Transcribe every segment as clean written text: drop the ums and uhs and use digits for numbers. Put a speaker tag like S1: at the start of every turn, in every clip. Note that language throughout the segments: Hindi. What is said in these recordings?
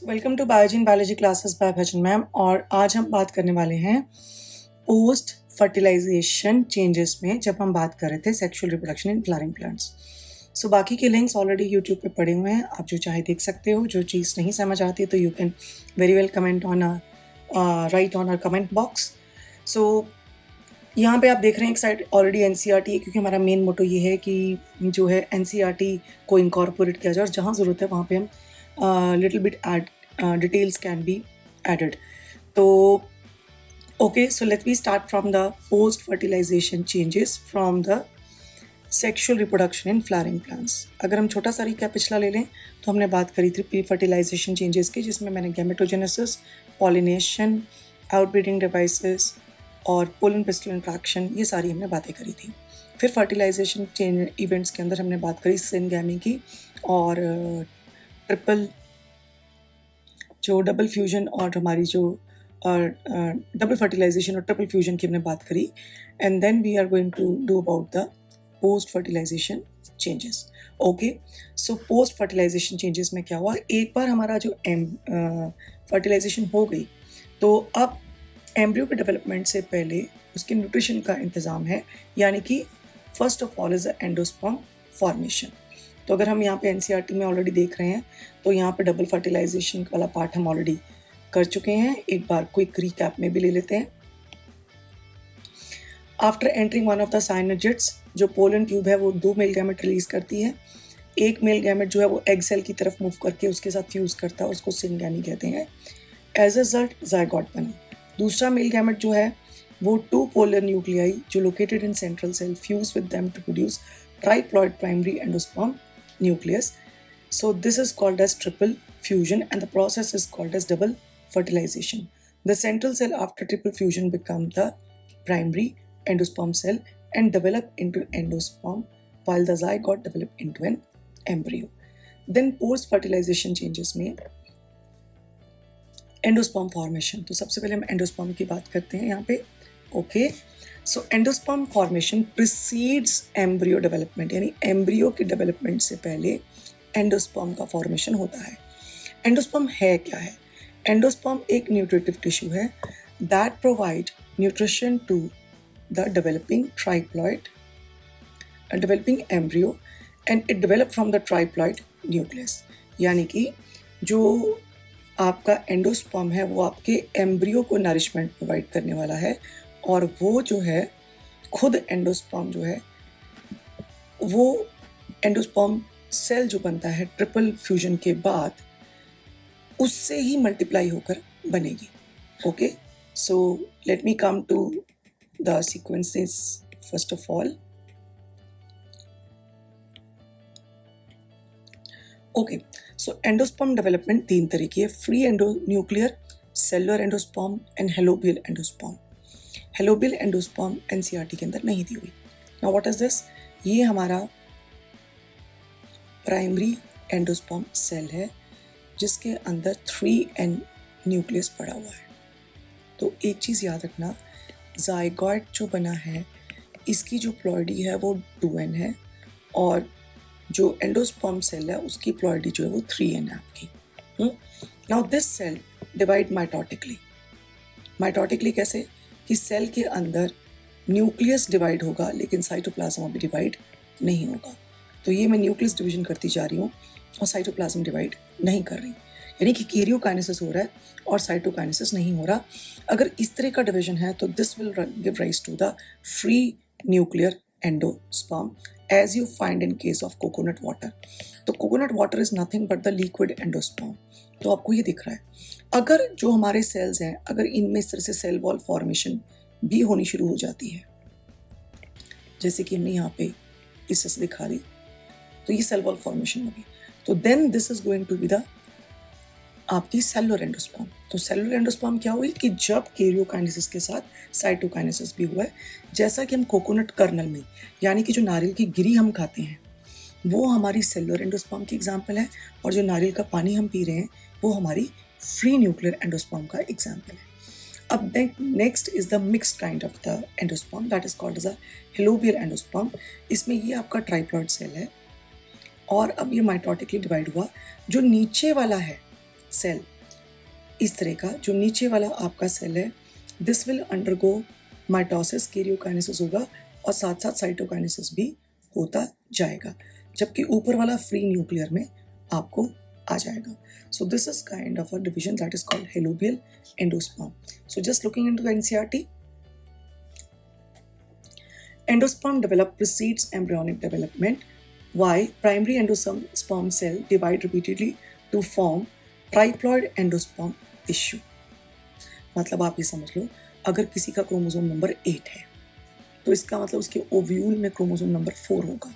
S1: वेलकम टू बायोजी biology classes by Bhajan ma'am. और आज हम बात करने वाले हैं पोस्ट फर्टिलाइजेशन चेंजेस में, जब हम बात कर रहे थे sexual reproduction in flowering plants. So बाकी के लिंक्स ऑलरेडी यूट्यूब पे पड़े हुए हैं, आप जो चाहे देख सकते हो। जो चीज़ नहीं समझ आती तो you can very well comment on right on our comment box. So यहाँ पे आप देख रहे हैं एक साइड ऑलरेडी एनसीईआरटी है, क्योंकि हमारा मेन मोटो ये है कि जो है एनसीईआरटी को इनकॉर्पोरेट किया जाए और जहाँ ज़रूरत है वहाँ पे हम little bit details can be added. तो okay, so let we start from the post fertilization changes from the sexual reproduction in flowering plants. अगर हम छोटा सा रिकैप पिछला ले लें तो हमने बात करी थी प्री फर्टिलाइजेशन चेंजेस की, जिसमें मैंने गैमेटोजेनेसिस, पॉलिनेशन, आउटब्रीडिंग डिवाइसेस और पोलन पिस्टल इंट्रैक्शन, ये सारी हमने बातें करी थी। फिर फर्टिलाइजेशन चेंज इवेंट्स के अंदर हमने बात करी सिनगैमी की और ट्रिपल जो डबल फ्यूजन और हमारी जो डबल फर्टिलाइजेशन और ट्रिपल फ्यूजन की हमने बात करी। And then we are going to do about the post fertilization changes. Okay, so post fertilization changes में क्या हुआ, एक बार हमारा जो फर्टिलाइजेशन हो गई तो अब एम्ब्रियो के डेवलपमेंट से पहले उसके न्यूट्रिशन का इंतज़ाम है, यानी कि first of all is the endosperm formation. तो अगर हम यहाँ पे एनसीईआरटी में ऑलरेडी देख रहे हैं तो यहाँ पे डबल फर्टिलाइजेशन वाला पार्ट हम ऑलरेडी कर चुके हैं। एक बार क्विक रिकैप में भी ले लेते हैं। After entering one of the synergids, जो पोलन ट्यूब है वो 2 मेल गैमेट रिलीज करती है। एक मेल गैमेट जो है वो एग सेल की तरफ मूव करके उसके साथ फ्यूज करता है, उसको सिनगैमी कहते हैं। एज अ रिजल्ट जायगोट बना। दूसरा मेल गैमेट जो है वो 2 पोलर न्यूक्लियाई जो located in central cell fuse with them to produce triploid primary endosperm nucleus. So this is called as triple fusion and the process is called as double fertilization. The central cell after triple fusion become the primary endosperm cell and develop into endosperm, while the zygote develop into an embryo. Then post fertilization changes में एंडोस्पर्म फॉर्मेशन। तो सबसे पहले हम एंडोस्पर्म की बात करते हैं यहाँ पे। Okay, so endosperm formation precedes embryo development, यानी एम्ब्रियो के डेवलपमेंट से पहले एंडोस्पर्म का फॉर्मेशन होता है। एंडोस्पर्म है क्या है? एंडोस्पर्म एक न्यूट्रिटिव टिश्यू है that provide nutrition to the developing triploid developing embryo and it develop from the triploid nucleus. यानी कि जो आपका एंडोस्पर्म है वो आपके एम्ब्रियो को नरिशमेंट प्रोवाइड करने वाला है, और वो जो है खुद एंडोस्पर्म जो है वो एंडोस्पर्म सेल जो बनता है ट्रिपल फ्यूजन के बाद, उससे ही मल्टीप्लाई होकर बनेगी। Okay, so let me come to the sequences first of all. Okay, so endosperm development 3 तरह की है, free nuclear, cellular endosperm and helobial endosperm. Helobial endosperm NCERT के अंदर नहीं दी हुई। Now what is this? ये हमारा प्राइमरी एंडोस्पर्म सेल है जिसके अंदर 3N न्यूक्लियस पड़ा हुआ है। तो एक चीज़ याद रखना, जायगोट जो बना है इसकी जो प्लॉइडी है वो 2N है, और जो एंडोस्पर्म सेल है उसकी प्लॉइडी जो है वो 3N है आपकी। Now this cell divide mitotically. Mitotically कैसे? कि सेल के अंदर न्यूक्लियस डिवाइड होगा लेकिन साइटोप्लाज्म अभी डिवाइड नहीं होगा। तो ये मैं न्यूक्लियस डिवीजन करती जा रही हूँ और साइटोप्लाज्म डिवाइड नहीं कर रही, यानी कि कैरियोकाइनेसिस हो रहा है और साइटोकाइनेसिस नहीं हो रहा। अगर इस तरह का डिवीजन है तो this will give rise to the free nuclear endosperm as you find in case of coconut water. तो coconut water is nothing but the liquid endosperm. तो आपको ये दिख रहा है। अगर जो हमारे सेल्स हैं, अगर इनमें इस तरह से सेल वॉल फॉर्मेशन भी होनी शुरू हो जाती है, जैसे कि हमने यहाँ पे इससे दिखा दी, तो ये सेल वॉल फॉर्मेशन होगी, तो then this is going to be the आपकी सेलुलर एंडोस्पर्म। तो सेलुलर एंडोस्पर्म क्या हुई कि जब कैरियोकाइनेसिस के साथ साइटोकाइनेसिस भी हुआ है, जैसा कि हम कोकोनट कर्नल में, यानी कि जो नारियल की गिरी हम खाते हैं वो हमारी सेलुलर एंडोस्पर्म की एग्जाम्पल है, और जो नारियल का पानी हम पी रहे हैं वो हमारी फ्री न्यूक्लियर एंडोस्पर्म का एग्जाम्पल है। अब next is the mixed kind of the endosperm that is called as a helobial endosperm. इसमें ये आपका ट्राइप्लॉइड सेल है और अब ये माइटोटिकली डिवाइड हुआ। जो नीचे वाला है सेल, इस तरह का जो नीचे वाला आपका सेल है, this will undergo mitosis, karyokinesis होगा और साथ साथ साइटोकाइनेसिस भी होता जाएगा, जबकि ऊपर वाला फ्री न्यूक्लियर में आपको आ जाएगा. So this is kind of a division that is called halobial endosperm. So just looking into the NCERT, endosperm develop precedes embryonic development. Why? Primary endosperm cell divide repeatedly to form triploid endosperm tissue. मतलब आप ये समझ लो, अगर किसी का क्रोमोसोम नंबर 8 है तो इसका मतलब उसके ओव्यूल में क्रोमोसोम नंबर 4 होगा,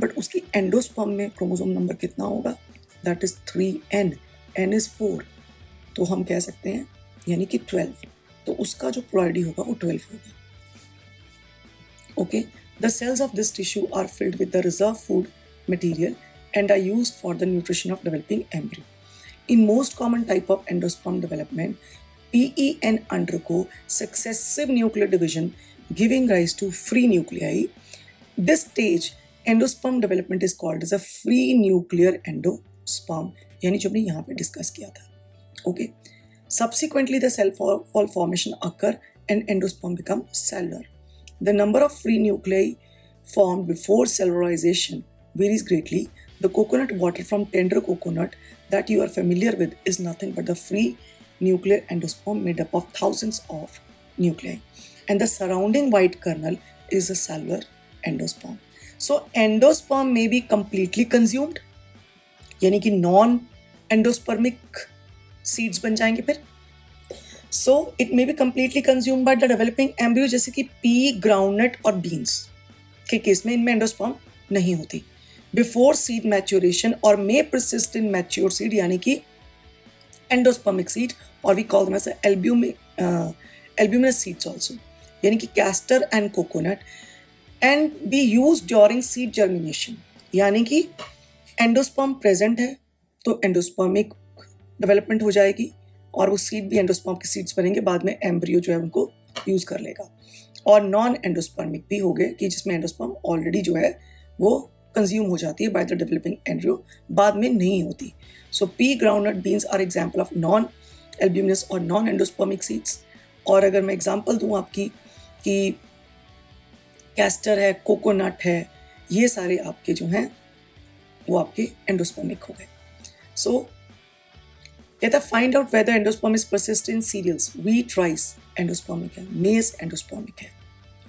S1: बट उसकी एंडोस्पर्म में क्रोमोसोम नंबर कितना होगा? That is 3n, n is 4, तो हम कह सकते हैं यानी कि 12, तो उसका जो प्लॉइडी होगा वो 12 होगा. Okay, the cells of this tissue are filled with the reserve food material and are used for the nutrition of developing embryo. In most common type of endosperm development, PEN undergo successive nuclear division, giving rise to free nuclei. This stage, endosperm development is called as a free nuclear endosperm, यानी जो हमने यहाँ पे डिस्कस किया था. Okay. Subsequently, the cell wall formation occur and endosperm become cellular. The number of free nuclei formed before cellularization varies greatly. The coconut water from tender coconut that you are familiar with is nothing but the free nuclear endosperm made up of thousands of nuclei. And the surrounding white kernel is a cellular endosperm. So endosperm may be completely consumed, यानी कि non endospermic seeds बन जाएंगे फिर. So it may be completely consumed by the developing embryo, जैसे कि pea, groundnut और beans के केस में इनमें एंडोस्पर्म नहीं होती. बिफोर सीड मैच्योरेशन और मे persist in mature seed, यानी कि एंडोस्पर्मिक सीड, और we call them as albuminous seeds also, यानी कि castor and coconut, and be used during seed germination, यानी कि एंडोस्पर्म प्रेजेंट है तो एंडोस्पर्मिक डेवलपमेंट हो जाएगी और वो सीड भी एंडोस्पर्म के सीड्स बनेंगे, बाद में एम्ब्रियो जो है उनको यूज कर लेगा. और नॉन एंडोस्पर्मिक भी हो गए कि जिसमें एंडोस्पर्म ऑलरेडी जो है वो कंज्यूम हो जाती है बाय द डेवलपिंग एम्ब्रियो, बाद में नहीं होती. So pea, groundnut, beans are example of non albuminous और नॉन एंडोस्पर्मिक सीड्स. और अगर मैं एग्जाम्पल दूँ आपकी कि कैस्टर है, कोकोनट है, ये सारे आपके जो हैं वो आपके एंडोस्पर्मिक हो गए. सो कहता है find out whether endosperm is persist in cereals. Wheat, rice endospermic है, मेज एंडोस्पर्मिक है.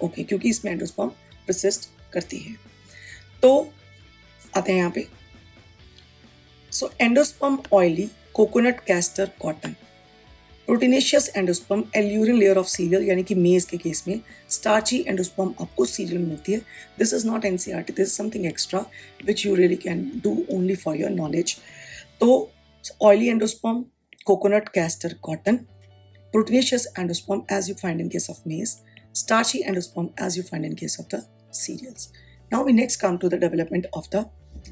S1: ओके, क्योंकि इसमें एंडोस्पर्म परसिस्ट करती है. तो आते हैं यहाँ पे. So endosperm oily, coconut, castor, cotton. Proteinaceous endosperm, aleurone layer of cereal, यानी कि मेज के केस में स्टार्ची एंडोस्पर्म आपको सीरियल में मिलती है. This is not NCERT, this is something extra which you really can do only for your knowledge. तो oily endosperm, coconut, castor, cotton. Proteinaceous endosperm as you find in case of maize, starchy endosperm as you find in case of the cereals. Now we next come to the development of the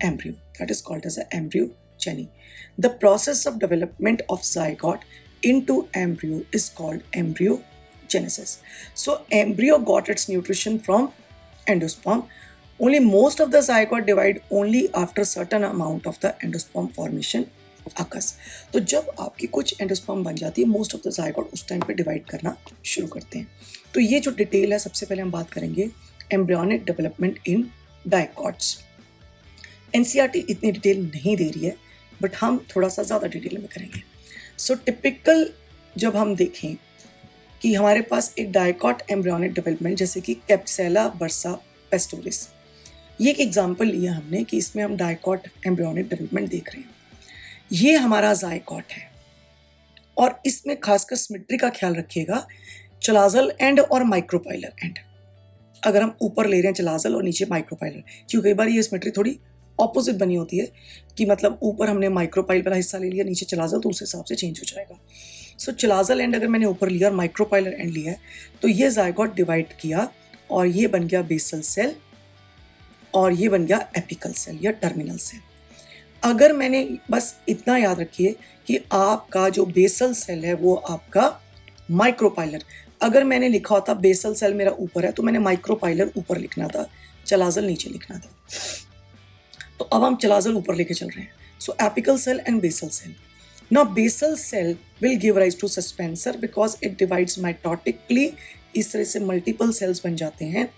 S1: embryo, that is called as the embryogeny. The process of development of zygote into embryo is called embryogenesis. So embryo got its nutrition from endosperm. Only most of the zygote divide only after certain amount of the endosperm formation अकस. तो जब आपकी कुछ एंडोस्पर्म बन जाती है, मोस्ट ऑफ द ज़ायगोट उस टाइम पे डिवाइड करना शुरू करते हैं. तो ये जो डिटेल है, सबसे पहले हम बात करेंगे embryonic development in dicots. NCERT इतनी डिटेल नहीं दे रही है, बट हम थोड़ा सा ज़्यादा डिटेल में करेंगे. सो टिपिकल जब हम देखें कि हमारे पास एक डायकॉट एम्ब्रियोनिक डेवलपमेंट, जैसे कि कैप्सुला बर्सा पेस्टोरिस, ये एक एग्जाम्पल लिया हमने कि इसमें हम डायकॉट एम्ब्रियोनिक डेवलपमेंट देख रहे हैं. ये हमारा ज़ायगोट है और इसमें खासकर सिमेट्री का ख्याल रखिएगा, चलाजल एंड और माइक्रोपाइलर एंड. अगर हम ऊपर ले रहे हैं चलाजल और नीचे माइक्रोपाइलर, क्योंकि कई बार ये सिमेट्री थोड़ी ऑपोजिट बनी होती है कि मतलब ऊपर हमने माइक्रोपाइल वाला हिस्सा ले लिया, नीचे चलाजल, तो उस हिसाब से चेंज हो जाएगा. सो चलाजल एंड अगर मैंने ऊपर लिया और माइक्रोपाइलर एंड लिया है, तो ये ज़ायगोट डिवाइड किया और ये बन गया बेसल सेल और ये बन गया एपिकल सेल या टर्मिनल सेल. अगर मैंने बस इतना याद रखिए कि आपका जो बेसल सेल है वो आपका माइक्रोपाइलर, अगर मैंने लिखा होता बेसल सेल मेरा ऊपर है तो मैंने माइक्रोपाइलर ऊपर लिखना था, चलाजल नीचे लिखना था. तो अब हम चलाजल ऊपर लेके चल रहे हैं. So apical cell and basal cell. Now basal cell will give rise to suspensor because it divides mitotically. इस तरह से मल्टीपल सेल्स बन जाते हैं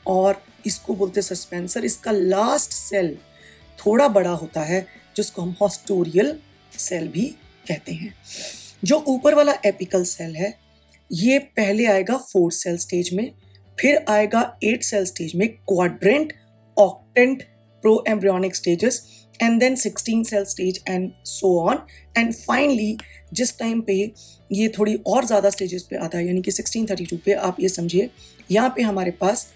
S1: और इसको बोलते हैं सस्पेंसर। इसका लास्ट सेल थोड़ा बड़ा होता है जिसको हम हॉस्टोरियल सेल भी कहते हैं। जो ऊपर वाला एपिकल सेल है ये पहले आएगा 4 सेल स्टेज में, फिर आएगा 8 सेल स्टेज में, quadrant, octant, pro embryonic stages, and then 16 cell stage and so on. And finally जिस टाइम पे ये थोड़ी और ज़्यादा स्टेजेस पे आता है यानी कि 1632 पे, आप ये समझिए यहाँ पे हमारे पास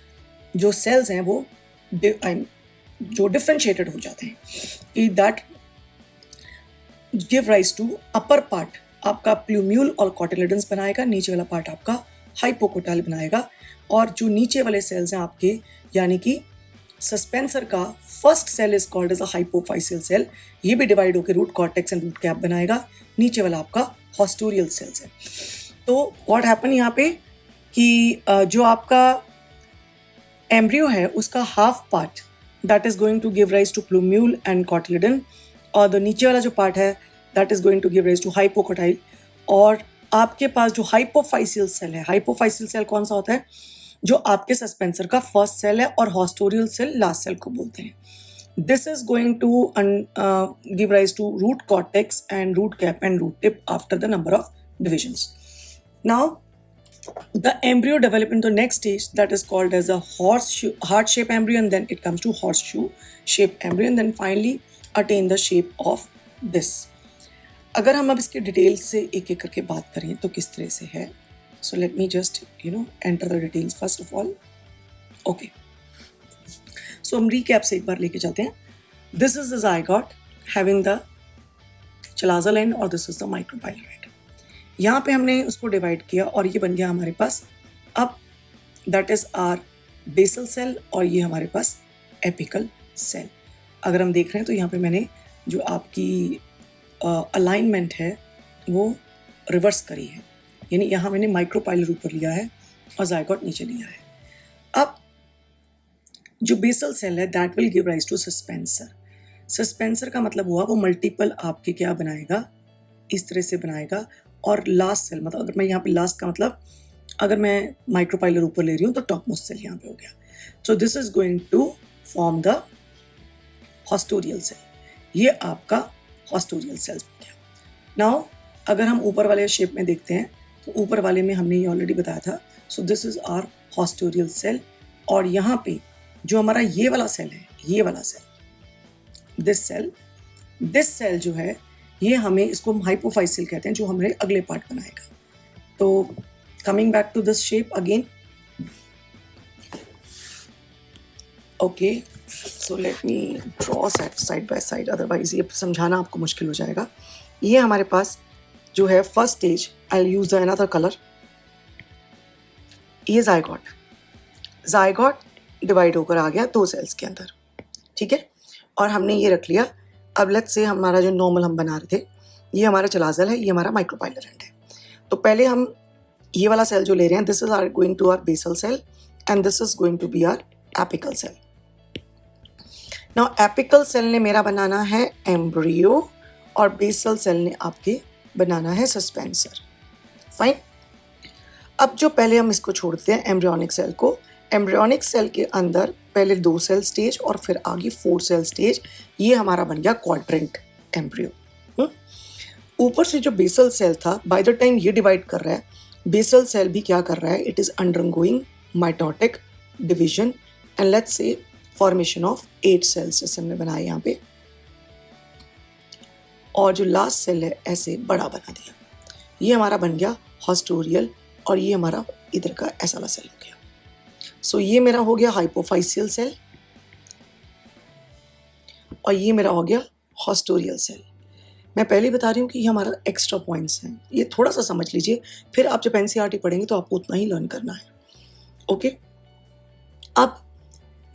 S1: जो सेल्स हैं वो जो डिफ्रेंशिएटेड हो जाते हैं। That give rise to upper part आपका प्लूम्यूल और कॉटिलेडन्स बनाएगा, नीचे वाला पार्ट आपका हाइपोकोटाइल बनाएगा। और जो नीचे वाले सेल्स हैं आपके यानी कि सस्पेंसर का first cell is called as a hypophyseal cell, ये भी डिवाइड होकर root cortex and root cap बनाएगा। नीचे वाला आपका हॉस्टोरियल सेल्स है। तो व्हाट हैपन यहाँ पे कि जो आपका एम्ब्रियो है उसका half part that is going to give rise to plumule and cotyledon, और द नीचे वाला जो पार्ट है that is going to give rise to hypocotyl. और आपके पास जो हाइपोफाइसियल सेल है, हाइपोफाइसियल सेल कौन सा होता है? जो आपके सस्पेंसर का फर्स्ट सेल है, और हॉस्टोरियल सेल लास्ट सेल को बोलते हैं। This is going to give rise to root cortex and root cap and root tip after the number of divisions. Now the embryo develop into next stage that is called as a heart shape embryo, and then it comes to horseshoe shape embryo, and then finally attain the shape of this. अगर हम अब इसके डिटेल से एक एक करके बात करें तो किस तरह से है, so let me just enter the details first of all. Okay, so हम recap से एक बार लेके चलते हैं. This is the zygote having the chalaza end और this is the micropylori. यहाँ पे हमने उसको डिवाइड किया और ये बन गया हमारे पास अब that is our basal cell, और ये हमारे पास एपिकल सेल। अगर हम देख रहे हैं तो यहाँ पे मैंने जो आपकी अलाइनमेंट है वो रिवर्स करी है, यानी यहाँ मैंने माइक्रोपाइलर ऊपर लिया है और जायगोट नीचे लिया है। अब जो बेसल सेल है that will give rise to suspensor. Suspensor का मतलब हुआ वो मल्टीपल आपके क्या बनाएगा, इस तरह से बनाएगा। और लास्ट सेल मतलब अगर मैं यहाँ पे लास्ट का मतलब अगर मैं माइक्रोपाइलर ऊपर ले रही हूँ तो टॉप मोस्ट सेल यहाँ पे हो गया। So this is going to form the haustorial cell, ये आपका हॉस्टोरियल सेल बन गया। नाउ अगर हम ऊपर वाले शेप में देखते हैं तो ऊपर वाले में हमने ये ऑलरेडी बताया था। So this is our haustorial cell, और यहाँ पे जो हमारा ये वाला सेल है, ये वाला सेल, दिस सेल जो है ये हमें इसको हम हाइपोफाइसियल कहते हैं, जो हमारे अगले पार्ट बनाएगा। तो coming back to this shape again, okay, so let me draw side by side, otherwise ये समझाना आपको मुश्किल हो जाएगा। ये हमारे पास जो है first stage, I will use another colour, ये जायगोट डिवाइड होकर आ गया 2 सेल्स के अंदर, ठीक है। और हमने ये रख लिया। अब लेट्स से हमारा जो नॉर्मल हम बना रहे थे, ये हमारा चलाजल है, ये हमारा माइक्रोपाइलर एंड है। तो पहले हम ये वाला सेल जो ले रहे हैं, this is our going to our basal cell and this is going to be our apical cell. Now apical cell ने मेरा बनाना है एम्ब्रियो और बेसल सेल ने आपके बनाना है सस्पेंसर। फाइन। अब जो पहले हम इसको छोड़ते हैं एम्ब्रियोनिक सेल को, एम्ब्रियोनिक सेल के अंदर पहले 2 सेल स्टेज और फिर आगे 4 सेल स्टेज, ये हमारा बन गया क्वाड्रेंट एम्ब्रियो। ऊपर से जो बेसल सेल था, बाय द टाइम ये डिवाइड कर रहा है, बेसल सेल भी क्या कर रहा है, it is undergoing mitotic division and let's say formation of 8 cells जैसे हमने बनाया यहाँ पे, और जो लास्ट सेल है ऐसे बड़ा बना दिया। ये हमारा बन गया हॉस्टोरियल, और ये हमारा इधर का ऐसा वाला सेल हो गया। सो ये मेरा हो गया हाइपोफाइसियल सेल और ये मेरा हो गया हॉस्टोरियल सेल। मैं पहले बता रही हूँ कि ये हमारा एक्स्ट्रा पॉइंट्स हैं, ये थोड़ा सा समझ लीजिए, फिर आप जब एनसीईआरटी पढ़ेंगे तो आपको उतना ही लर्न करना है। ओके, अब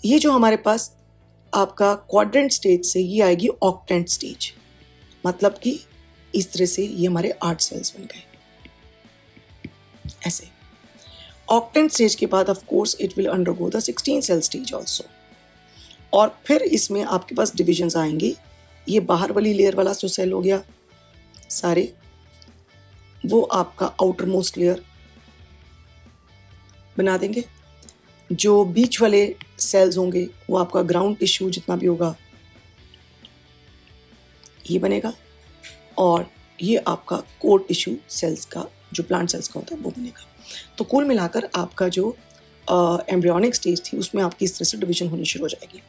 S1: ये जो हमारे पास आपका क्वाड्रेंट स्टेज से ये आएगी ऑक्टेंट स्टेज, मतलब कि इस तरह से ये हमारे 8 सेल्स बन गए ऐसे। ऑक्टेंट स्टेज के बाद of course it will undergo the 16 cell stage also, और फिर इसमें आपके पास डिविजन्स आएंगी। ये बाहर वाली लेयर वाला जो सेल हो गया, सारे वो आपका आउटर मोस्ट लेयर बना देंगे। जो बीच वाले सेल्स होंगे वो आपका ग्राउंड टिश्यू जितना भी होगा ये बनेगा, और ये आपका कोर टिश्यू सेल्स का जो प्लांट सेल्स का होता है वो बनेगा। तो कुल मिलाकर आपका जो एम्ब्रियोनिक स्टेज थी उसमें आपकी इस तरह से डिवीजन होनी शुरू हो जाएगी।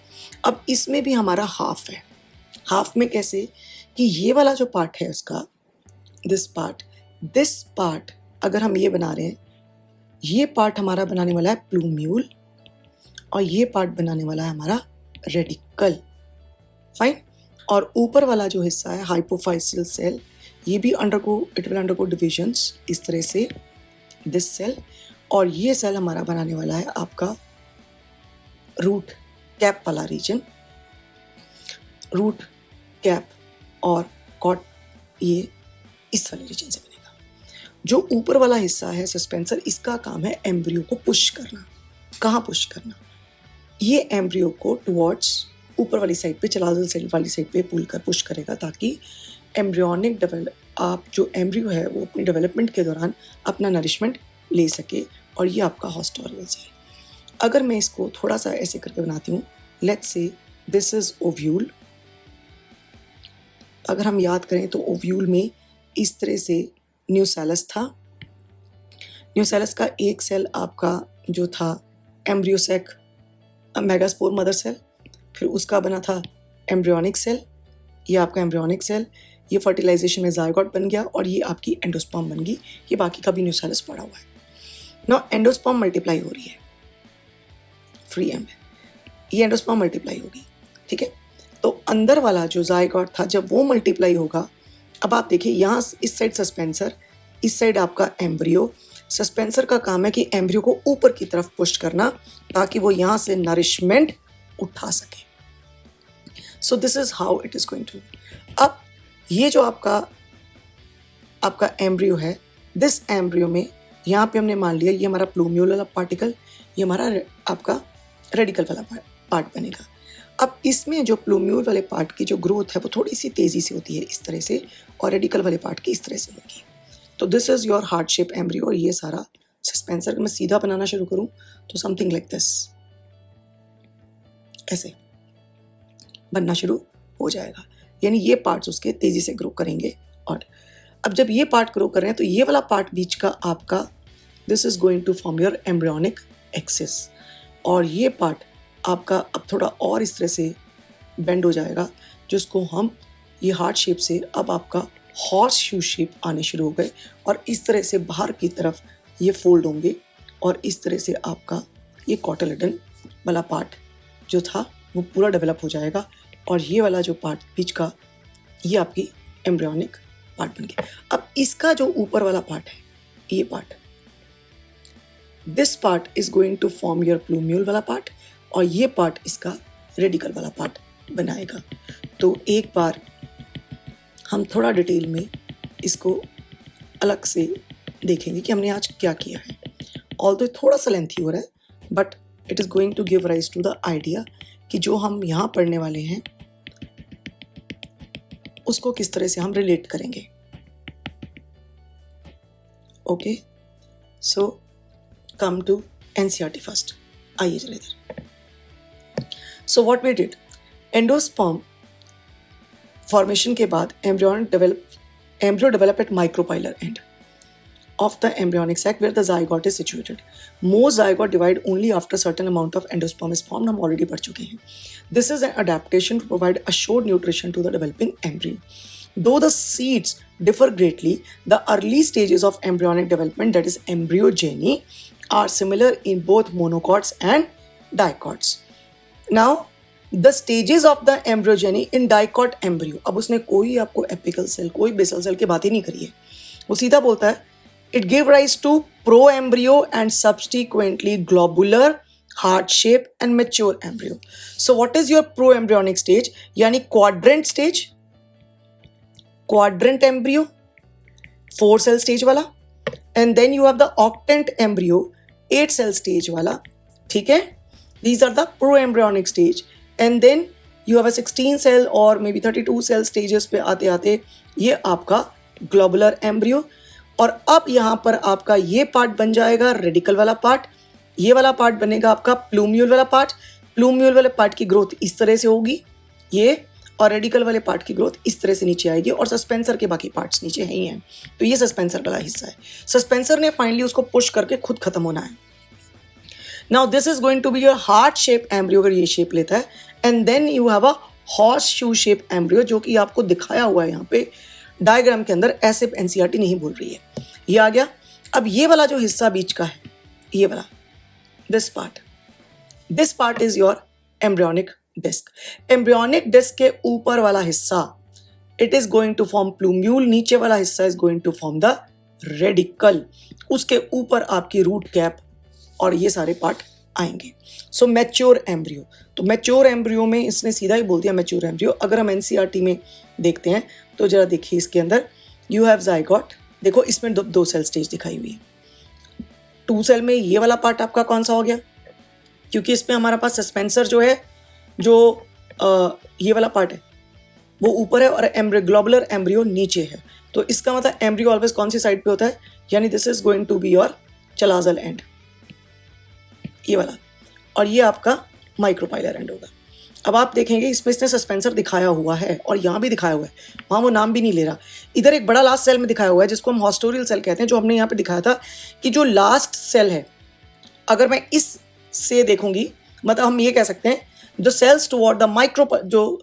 S1: अब इसमें भी हमारा हाफ है। हाफ में कैसे कि ये वाला जो पार्ट है उसका, दिस पार्ट अगर हम ये बना रहे हैं, ये पार्ट हमारा बनाने वाला है प्लूम्यूल और ये पार्ट बनाने वाला है हमारा रेडिकल। फाइन। और ऊपर वाला जो हिस्सा है हाइपोफाइसियल सेल, ये भी इट विल अंडरगो डिविजन्स इस तरह से, दिस सेल, और ये सेल हमारा बनाने वाला है आपका रूट कैप वाला रीजन। रूट कैप और कॉट ये इस वाले रीजन से बनेगा। जो ऊपर वाला हिस्सा है सस्पेंसर, इसका काम है एम्ब्रियो को पुश करना। कहाँ पुश करना? ये एम्ब्रियो को टुवर्ड्स ऊपर वाली साइड पे, चलाजल सेल वाली साइड पे पुश करेगा, ताकि एम्ब्रियोनिक आप जो एम्ब्रियो है वो अपनी डेवलपमेंट के दौरान अपना नरिशमेंट ले सके। और ये आपका हॉस्टोरियल्स है। अगर मैं इसको थोड़ा सा ऐसे करके बनाती हूँ, let's say this is ovule. अगर हम याद करें तो ओव्यूल में इस तरह से न्यूसेलस था। न्यूसेलस का एक सेल आपका जो था एम्ब्रियोसेक मेगास्पोर मदर सेल, फिर उसका बना था एम्ब्रियोनिक सेल। ये आपका एम्ब्रियोनिक सेल, ये फर्टिलाइजेशन में जायगोट बन गया और ये आपकी एंडोस्पर्म बन गई। ये बाकी का भी न्यूसेलस पड़ा हुआ है। नाउ एंडोस्पर्म मल्टीप्लाई हो रही है, फ्री एम है, ये एंडोस्पर्म मल्टीप्लाई होगी। ठीक है, तो अंदर वाला जो जायगोट था जब वो मल्टीप्लाई होगा, अब आप देखिए यहाँ इस साइड सस्पेंसर, इस साइड आपका एम्ब्रियो। सस्पेंसर का काम है कि एम्ब्रियो को ऊपर की तरफ पुश करना ताकि वो यहाँ से नरिशमेंट उठा सके। So this is how it is going to. अब ये जो आपका एम्ब्रियो है, दिस एम्ब्रियो में यहाँ पे हमने मान लिया ये हमारा प्लूम्यूल वाला पार्टिकल, ये हमारा आपका रेडिकल वाला पार्ट बनेगा। अब इसमें जो प्लूम्यूल वाले पार्ट की जो ग्रोथ है वो थोड़ी सी तेज़ी से होती है इस तरह से, और रेडिकल वाले पार्ट की इस तरह से होगी। तो this is your heart shape embryo. और ये सारा सस्पेंसर मैं सीधा बनाना शुरू करूँ तो समथिंग लाइक दिस, ऐसे बनना शुरू हो जाएगा। यानी ये पार्ट्स उसके तेज़ी से ग्रो करेंगे। और अब जब ये पार्ट ग्रो कर रहे हैं तो ये वाला पार्ट बीच का आपका, this is going to form your embryonic axis. और ये पार्ट आपका अब थोड़ा और इस तरह से बेंड हो जाएगा, जिसको हम ये हार्ट शेप से अब आपका हॉर्स शू शेप आने शुरू हो गए, और इस तरह से बाहर की तरफ ये फोल्ड होंगे, और इस तरह से आपका ये कॉटिलेडन वाला पार्ट जो था वो पूरा डेवलप हो जाएगा। और ये वाला जो पार्ट बीच का, ये आपकी एम्ब्रियोनिक पार्ट बन गया। अब इसका जो ऊपर वाला पार्ट है, ये part, this part is going to form your plumule वाला पार्ट, और ये पार्ट इसका रेडिकल वाला पार्ट बनाएगा। तो एक बार हम थोड़ा डिटेल में इसको अलग से देखेंगे कि हमने आज क्या किया है। ऑल्दो थोड़ा सा लेंथी हो रहा है, but it is going to give rise to the idea कि जो हम यहाँ पढ़ने वाले हैं उसको किस तरह से हम रिलेट करेंगे। Okay, so come to NCERT first. आइए जरा इधर। So what we did, endosperm formation के बाद embryo develop at micropylar end of the embryonic sac where the zygote is situated. Most zygote divide only after certain amount of endosperm is formed. हम already पढ़ चुके हैं। This is an adaptation to provide assured nutrition to the developing embryo. Though the seeds differ greatly, the early stages of embryonic development, that is embryogeny, are similar in both monocots and dicots. Now, the stages of the embryogeny in dicot embryo. अब उसने कोई आपको एपिकल सेल, कोई बेसल सेल की बात ही नहीं करी है। वो सीधा बोलता है it give rise to pro embryo and subsequently globular, heart shape and mature embryo. So what is your pro embryonic stage, यानी quadrant stage, quadrant embryo 4 cell stage वाला, and then you have the octant embryo 8 cell stage वाला। ठीक है, these are the pro-embryonic stage, and then you have a 16 cell और maybe 32 cell stages पे आते आते ये आपका ग्लोबुलर एम्ब्रियो। और अब यहाँ पर आपका ये पार्ट बन जाएगा रेडिकल वाला पार्ट, ये वाला पार्ट बनेगा आपका प्लूम्यूल वाला पार्ट। प्लूम्यूल वाले पार्ट की ग्रोथ इस तरह से होगी ये, और रेडिकल वाले पार्ट की ग्रोथ इस तरह से नीचे आएगी, और सस्पेंसर के बाकी पार्ट्स नीचे ही हैं। तो ये सस्पेंसर वाला हिस्सा है। सस्पेंसर ने फाइनली उसको पुश करके खुद खत्म होना है। Now this is going to be your heart shape embryo, अगर ये शेप लेता है, and then you have a horseshoe shape embryo, जो कि आपको दिखाया हुआ है यहाँ पे डायग्राम के अंदर, ऐसे एनसीईआरटी नहीं बोल रही है। ये आ गया। अब ये वाला जो हिस्सा बीच का है, ये वाला, this part is your embryonic disc. Embryonic disc के ऊपर वाला हिस्सा, it is going to form plumule, नीचे वाला हिस्सा is going to form the radicle, उसके ऊपर आपकी रूट कैप और ये सारे पार्ट आएंगे। सो मैच्योर एम्ब्रियो, तो मैच्योर एम्ब्रियो में इसने सीधा ही बोल दिया मैच्योर एम्ब्रियो। अगर हम एनसीईआरटी में देखते हैं तो जरा देखिए, इसके अंदर यू हैव जाइगोट, देखो इसमें दो सेल स्टेज दिखाई हुई है। 2 सेल में ये वाला पार्ट आपका कौन सा हो गया, क्योंकि इसमें हमारा पास सस्पेंसर जो है, जो ये वाला पार्ट है वो ऊपर है और ग्लोबुलर एम्ब्रियो नीचे है। तो इसका मतलब एम्ब्रियो ऑलवेज कौन सी साइड पे होता है, यानी this is going to be your chalazal end, ये वाला, और ये आपका माइक्रोपाइलर एंड होगा। अब आप देखेंगे इसमें इसने सस्पेंसर दिखाया हुआ है और यहाँ भी दिखाया हुआ है, वहाँ वो नाम भी नहीं ले रहा। इधर एक बड़ा लास्ट सेल में दिखाया हुआ है जिसको हम हॉस्टोरियल सेल कहते हैं, जो हमने यहाँ पे दिखाया था कि जो लास्ट सेल है, अगर मैं इस से देखूंगी, मतलब हम ये कह सकते हैं जो सेल्स टुवर्ड द जो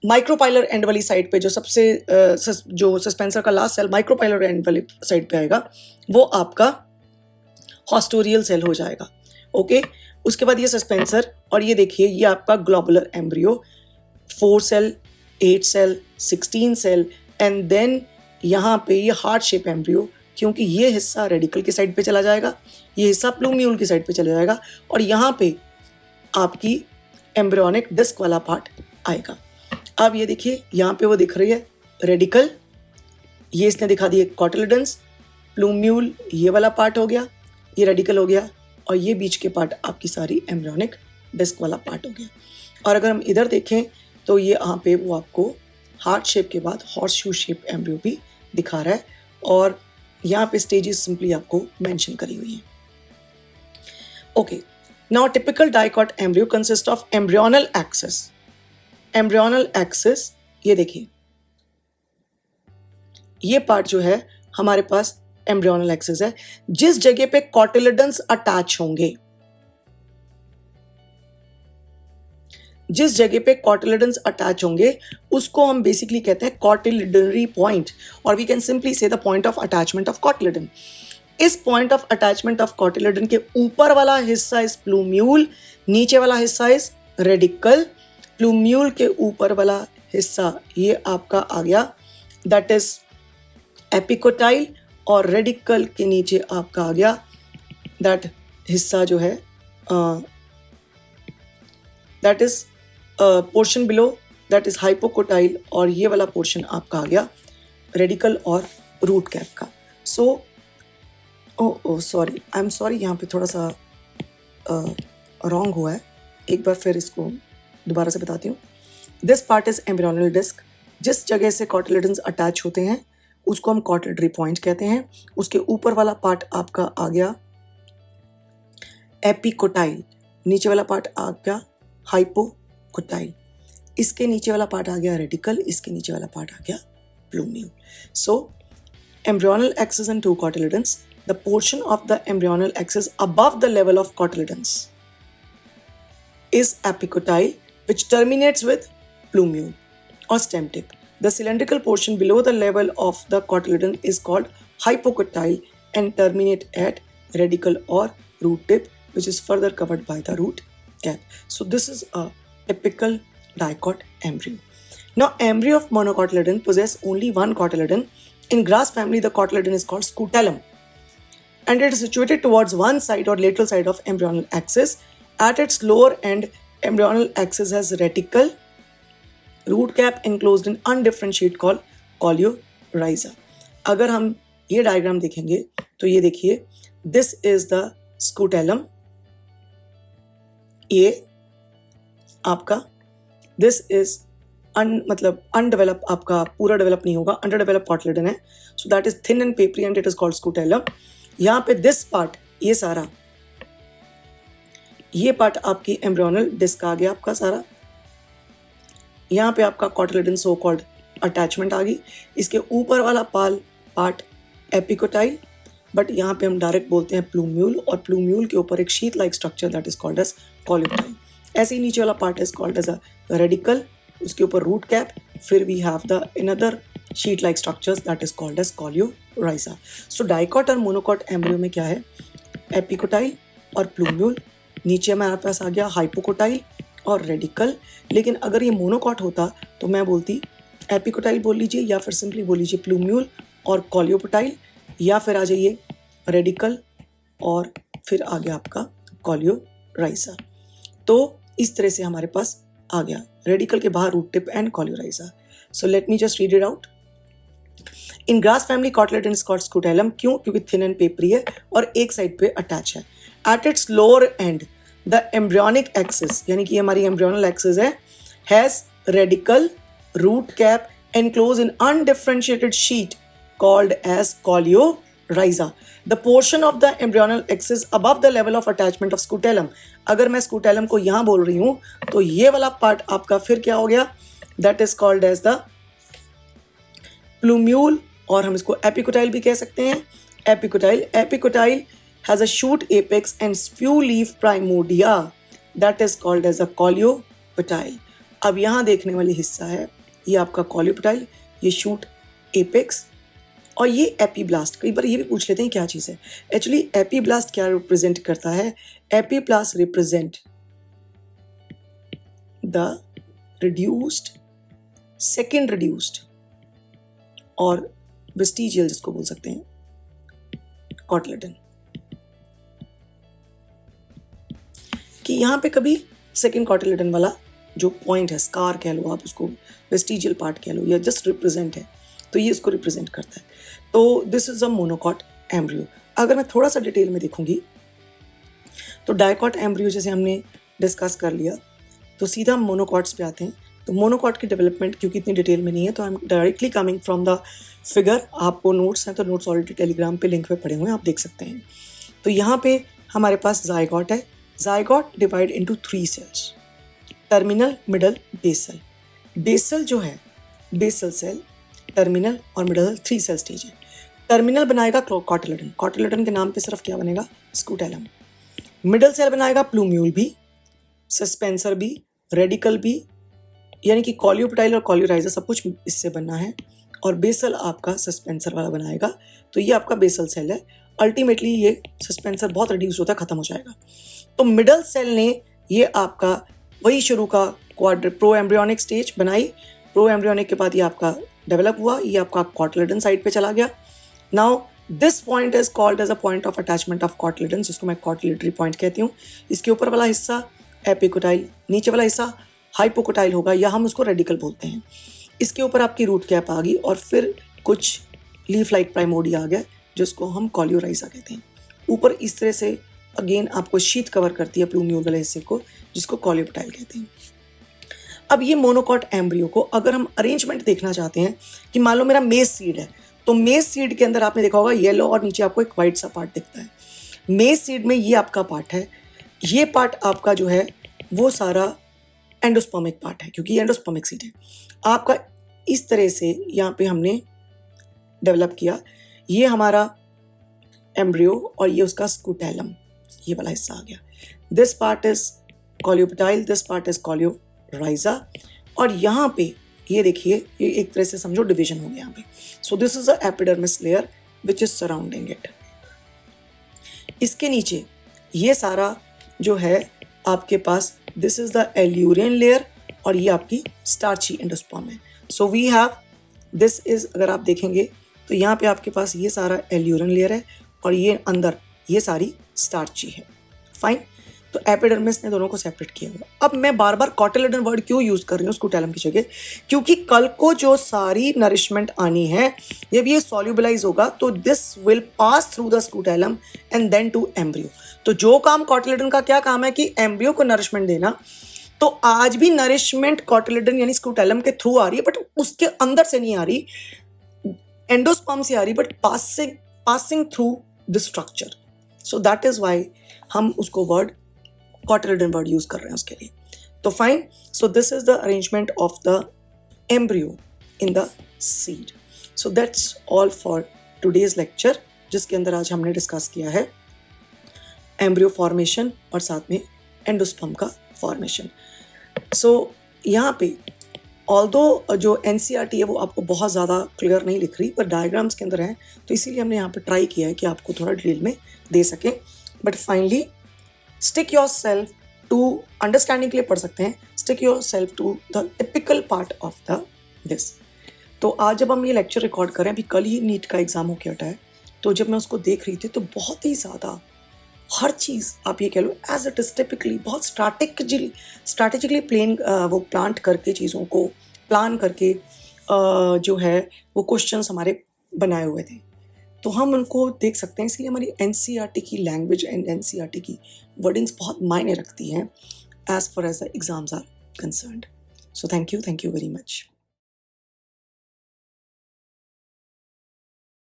S1: माइक्रोपाइलर एंड वाली साइड पे, जो सबसे जो सस्पेंसर का लास्ट सेल माइक्रोपाइलर एंड वाली साइड पे आएगा, वो आपका हॉस्टोरियल सेल हो जाएगा। ओके, उसके बाद ये सस्पेंसर, और ये देखिए ये आपका globular embryo, 4 cell, 8 cell, 16 cell, and then यहाँ पे ये हार्ट शेप एम्ब्रियो, क्योंकि ये हिस्सा रेडिकल की साइड पे चला जाएगा, ये हिस्सा प्लूम्यूल की साइड पे चला जाएगा, और यहाँ पे आपकी एम्ब्रियोनिक डिस्क वाला पार्ट आएगा। अब ये देखिए यहाँ पे वो दिख रही है रेडिकल, ये इसने दिखा दिए कॉटिलिडन्स, प्लूम्यूल ये वाला पार्ट हो गया, ये रेडिकल हो गया, और ये बीच के पार्ट आपकी सारी एम्ब्रियोनिक डिस्क वाला पार्ट हो गया। और अगर हम इधर देखें तो ये यहाँ पे वो आपको हार्ट शेप के बाद हॉर्स शू शेप एम्ब्रियो भी दिखा रहा है, और यहाँ पे स्टेजेस सिंपली आपको मेंशन करी हुई हैं। Okay, now typical dicot embryo consist of embryonal axis. Embryonal axis, ये देखिए ये पार्ट जो है हमारे पास एम्ब्रियोनल एक्सिस है, जिस जगह पे कॉटिलिडन्स अटैच होंगे, जिस जगह पे कॉटिलिडन्स अटैच होंगे उसको हम बेसिकली कहते हैं कॉटिलिडनरी पॉइंट, और we can simply say the point of attachment of cotyledon. इस point of attachment of cotyledon के ऊपर वाला हिस्सा इज प्लूम्यूल, नीचे वाला हिस्सा इज रेडिकल। प्लूम्यूल के ऊपर वाला हिस्सा ये आपका आ गया, दैट इज एपिकोटाइल, और रेडिकल के नीचे आपका आ गया दैट हिस्सा जो है that is portion below, that is hypocotyl, और ये वाला पोर्शन आपका आ गया रेडिकल और रूट कैप का। So sorry, I am sorry, यहाँ पे थोड़ा सा रॉन्ग हुआ है, एक बार फिर इसको दोबारा से बताती हूँ। This part is embryonal disc, जिस जगह से कॉटिलिडन्स अटैच होते हैं उसको हम कॉटिलिडरी पॉइंट कहते हैं। उसके ऊपर वाला पार्ट आपका आ गया एपिकोटाइल, नीचे वाला पार्ट आ गया हाइपोकोटाइल, इसके नीचे वाला पार्ट आ गया रेडिकल, इसके नीचे वाला पार्ट आ गया plumule. So embryonal axis and 2 cotyledons, the portion of the embryonal axis above the level of cotyledons is epicotyle, which terminates with plumule or stem tip. The cylindrical portion below the level of the cotyledon is called hypocotyle and terminate at radicle or root tip, which is further covered by the root cap. So this is a typical dicot embryo. Now embryo of monocotyledon possess only one cotyledon. In grass family, the cotyledon is called scutellum, and it is situated towards one side or lateral side of embryonal axis. At its lower end, embryonal axis has reticle, root cap enclosed in undifferentiate called coleorhiza. अगर हम ये डायग्राम देखेंगे तो ये देखिए, this is the scutellum, ये आपका, this is मतलब अनडेवलप, आपका पूरा डेवलप नहीं होगा, अंडर डेवलप कॉटलेडन है. सो that is thin and peppery and it is called scutellum. यहाँ पे दिस पार्ट, ये सारा, ये पार्ट आपकी एम्ब्रियोनल डिस्क आ गया आपका सारा. यहाँ पे आपका कॉटलेडन सो कॉल्ड अटैचमेंट आ गई. इसके ऊपर वाला पार्ट एपिकोटाइल, बट यहाँ पे हम डायरेक्ट बोलते हैं प्लूम्यूल, और प्लूम्यूल के ऊपर एक sheet like structure that is called as coleoptile. ऐसे ही नीचे वाला part is called as a radicle, उसके ऊपर रूट कैप, फिर we have the another sheet like structures that is called as coleorhiza. So dicot और मोनोकॉट एम्ब्रियो में क्या है, एपिकोटाइल और प्लूम्यूल. नीचे हमारे पास आ गया हाइपोकोटाइल और रेडिकल. लेकिन अगर ये मोनोकॉट होता तो मैं बोलती एपिकोटाइल बोल लीजिए, या फिर सिंपली बोल लीजिए प्लूम्यूल और कॉल्यूपोटाइल, या फिर आ जाइए रेडिकल और फिर आ गया आपका कॉल्यूराइजा. तो इस तरह से हमारे पास आ गया रेडिकल के बाहर root tip and coleorhiza. So let me just read it out. In grass family cotyledon is called scutellum. क्यों? क्योंकि थिन एंड पेपरी है और एक साइड पे अटैच है. At its lower and the embryonic axis, यानी कि हमारी एम्ब्रियोनल एक्सिस है, has radical, root cap enclosed in undifferentiated sheet called as coleorhiza. The portion of the embryonal axis above the level of attachment of scutellum. अगर मैं scutellum को यहाँ बोल रही हूँ तो ये वाला पार्ट आपका फिर क्या हो गया, that is called as the plumule, और हम इसको epicotyle भी कह सकते हैं. Epicotyle has a shoot apex and few leaf primordia that is called as a coleoptile. अब यहाँ देखने वाली हिस्सा है ये आपका कॉल्यूपोटाइल, ये शूट एपेक्स और ये एपीब्लास्ट. कई बार ये भी पूछ लेते हैं क्या चीज़ है. एक्चुअली एपीब्लास्ट क्या रिप्रेजेंट करता है, epiblast represent the reduced, second reduced और वेस्टिजियल, जिसको बोल सकते हैं कॉटलेडन, कि यहाँ पे कभी सेकेंड कॉटलेडन वाला जो पॉइंट है, स्कार कह लो आप उसको, वेस्टिजियल पार्ट कह लो, या जस्ट रिप्रेजेंट है, तो ये इसको रिप्रेजेंट करता है. तो this is a monocot embryo. अगर मैं थोड़ा सा डिटेल में देखूंगी तो डाइकॉट एम्ब्रियो जैसे हमने डिस्कस कर लिया, तो सीधा हम मोनोकॉट्स पे आते हैं. तो मोनोकॉट की डेवलपमेंट क्योंकि इतनी डिटेल में नहीं है, तो I am directly coming from the figure. आपको नोट्स हैं तो नोट्स ऑलरेडी टेलीग्राम पे लिंक पे पड़े हुए हैं, आप देख सकते हैं. तो यहाँ पे हमारे पास जायगॉट है. Zygote divide into 3 cells, terminal, middle, basal. Basal जो है, बेसल सेल, टर्मिनल और मिडल 3 सेल स्टेज है. टर्मिनल बनाएगा कॉटलेडन, कॉटलेडन के नाम पे सिर्फ क्या बनेगा, स्कूटेलम. मिडल सेल बनाएगा प्लूम्यूल भी, सस्पेंसर भी, रेडिकल भी, यानी कि कॉल्यूपोटाइल और कॉल्यूराइजा सब कुछ इससे बनना है. और बेसल आपका सस्पेंसर वाला बनाएगा. तो ये आपका बेसल सेल है. अल्टीमेटली ये सस्पेंसर बहुत रिड्यूस होता है, खत्म हो जाएगा. तो मिडल सेल ने ये आपका वही शुरू का प्रो एम्ब्रियोनिक स्टेज बनाई. प्रो एम्ब्रियोनिक के बाद ये आपका डेवलप हुआ, ये आपका कॉटलेडन साइड पे चला गया. Now this point is called as a point of attachment of cotyledon, जिसको मैं कॉटलेटरी पॉइंट कहती हूँ. इसके ऊपर वाला हिस्सा एपिकोटाइल, नीचे वाला हिस्सा हाइपोकोटाइल होगा, या हम उसको रेडिकल बोलते हैं. इसके ऊपर आपकी रूट कैप आ गई और फिर कुछ लीफ लाइक प्राइमोडिया आ गया, जिसको हम कॉल्यूराइजा कहते हैं. ऊपर इस तरह से अगेन आपको शीट कवर करती है प्लूम्यूल वाले हिस्से को, जिसको कॉल्यूपोटाइल कहते हैं. अब ये मोनोकॉट एम्ब्रियो को अगर हम अरेंजमेंट देखना चाहते हैं कि मान लो मेरा मेज सीड है, तो मेज सीड के अंदर आपने देखा होगा येलो और नीचे आपको एक वाइट सा पार्ट दिखता है. मेज सीड में ये आपका पार्ट है. ये पार्ट आपका जो है वो सारा एंडोस्पर्मिक पार्ट है, क्योंकि ये एंडोस्पर्मिक सीड है आपका. इस तरह से यहाँ पे हमने डेवलप किया. ये हमारा एम्ब्रियो और ये उसका स्कूटेलम, ये वाला हिस्सा आ गया. This part is coleoptile, this part is coleorhiza. और यहाँ पे ये देखिए, ये एक तरह से समझो डिवीजन हो गया यहाँ पे. So this is a epidermis layer which is surrounding it. इसके नीचे ये सारा जो है आपके पास, this is the aleurone layer और ये आपकी स्टार्ची एंडोस्पर्म है. So we have this is, अगर आप देखेंगे तो यहाँ पे आपके पास ये सारा एल्यूरियन लेयर है और ये अंदर ये सारी स्टार्ची है. फाइन. तो एपिडर्मिस ने दोनों को सेपरेट किया हुआ. अब मैं बार बार कॉटिलेडन वर्ड क्यों यूज कर रही हूँ स्कूटेलम की जगह, क्योंकि कल को जो सारी नरिशमेंट आनी है, जब ये सॉल्युबलाइज होगा तो this will pass through the scutellum and then to embryo. तो जो काम कॉटिलेडन का क्या काम है कि एम्ब्रियो को नरिशमेंट देना, तो आज भी नरिशमेंट कोटिलेडन यानी स्क्रूटेलम के थ्रू आ रही है, बट उसके अंदर से नहीं आ रही, एंडोस्पर्म से आ रही, but passing through the structure. So that is why हम उसको वर्ड कोटिलेडन वर्ड यूज कर रहे हैं उसके लिए. तो fine. So this is the arrangement of the embryo in the seed. So that's all for today's lecture, जिसके अंदर आज हमने डिस्कस किया है एम्ब्रियो फॉर्मेशन और साथ में एंडोस्पर्म का फॉर्मेशन. सो यहाँ पे ऑल्दो जो NCERT है वो आपको बहुत ज़्यादा क्लियर नहीं लिख रही, पर डायग्राम्स के अंदर है, तो इसीलिए हमने यहाँ पे ट्राई किया है कि आपको थोड़ा डिटेल में दे सकें. But finally stick yourself to understanding के लिए पढ़ सकते हैं, stick yourself to the typical part of the this. तो आज जब हम ये लेक्चर रिकॉर्ड करें, अभी कल ही नीट का एग्ज़ाम होके हटा है, तो जब मैं उसको देख रही थी तो बहुत ही ज़्यादा हर चीज़ आप ये कह लो एज इट इज़ टिपिकली बहुत स्ट्रैटेजिकली वो प्लांट करके चीज़ों को प्लान करके जो है वो क्वेश्चंस हमारे बनाए हुए थे. तो हम उनको देख सकते हैं, इसलिए हमारी NCERT की लैंग्वेज एंड NCERT की वर्डिंग्स बहुत मायने रखती हैं as far as the exams are concerned. So thank you very much.